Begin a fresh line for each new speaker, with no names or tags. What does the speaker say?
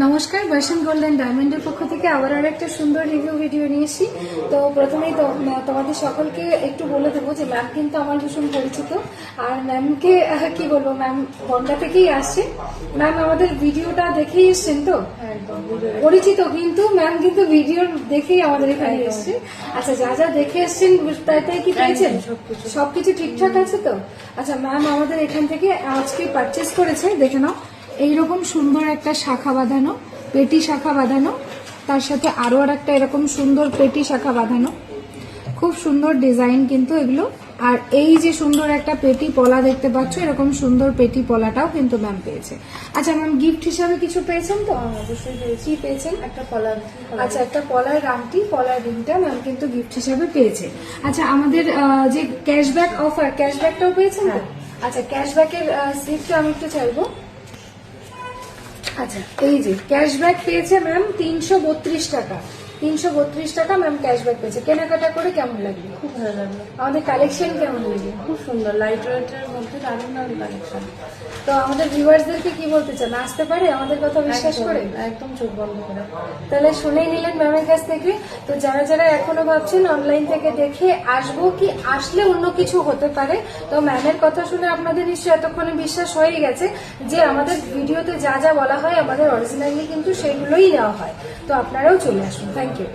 নমস্কার, বর্ষণ গোল্ডেন ডায়মন্ডের পক্ষ থেকে আবার আর একটা সুন্দর রিভিউ ভিডিও নিয়েছি। তো প্রথমেই তোমাদের সকলকে একটু বলে দেবো যে ম্যাম কিন্তু আমার ভীষণ পরিচিত। আর ম্যামকে কি বলবো, ম্যাম বনগা থেকেই আসছে। ম্যাম আমাদের ভিডিওটা দেখেই এসছেন তো? পরিচিত, কিন্তু ম্যাম কিন্তু ভিডিও দেখেই আমাদের এখানে এসছে। আচ্ছা, যা যা দেখে এসছেন তাই কি পেয়েছেন? সবকিছু ঠিকঠাক আছে তো? আচ্ছা, ম্যাম আমাদের এখান থেকে আজকে পারচেস করেছে, দেখে নাও। এইরকম সুন্দর একটা শাখা বাঁধানো, পেটি শাখা বাঁধানো, তার সাথে আরো আর একটা এরকম সুন্দর পেটি শাখা বাঁধানো, খুব সুন্দর ডিজাইন কিন্তু এগুলো। আর এই যে সুন্দর একটা পেটি পলা দেখতে পাচ্ছ, এরকম সুন্দর পেটি পলাটাও কিন্তু ম্যাম পেয়েছে। আচ্ছা ম্যাম, গিফট হিসাবে কিছু পেয়েছেন তো?
অবশ্যই পেয়েছি।
কি পেয়েছেন?
একটা পলার।
আচ্ছা, একটা পলার আংটি, পলার রিংটা ম্যাম কিন্তু গিফট হিসাবে পেয়েছে। আচ্ছা, আমাদের যে ক্যাশব্যাক অফার, ক্যাশব্যাকটাও পেয়েছেন তো? আচ্ছা, ক্যাশব্যাকের স্লিপটা আমি একটু চাইবো। আচ্ছা, এই যে ক্যাশব্যাক পেয়েছে ম্যাম 332 টাকা। 332 টাকা ম্যাম ক্যাশব্যাক পেয়েছে। কেনাকাটা করে কেমন লাগবে?
খুব ভালো লাগলো।
আমাদের কালেকশন কেমন লাগে?
খুব সুন্দর, লাইট ওয়েটের মধ্যে দারুণ দারুণ কালেকশন।
তো আমাদের ভিউয়ার্সদেরকে কি বলতে চান? আসতে পারে আমাদের কথা বিশ্বাস করে?
একদম চোখ বন্ধ করে।
তাহলে শুনেই নিলেন ম্যামের কাছ থেকে। তো যারা যারা এখনো ভাবছেন অনলাইন থেকে দেখে আসবো কি আসলে অন্য কিছু হতে পারে, তো ম্যামের কথা শুনে আপনাদের নিশ্চয়ই এতক্ষণে বিশ্বাস হয়ে গেছে যে আমাদের ভিডিওতে যা যা বলা হয় আমাদের অরিজিনালি কিন্তু সেগুলোই নেওয়া হয়। তো আপনারাও চলে আসুন। Thank you.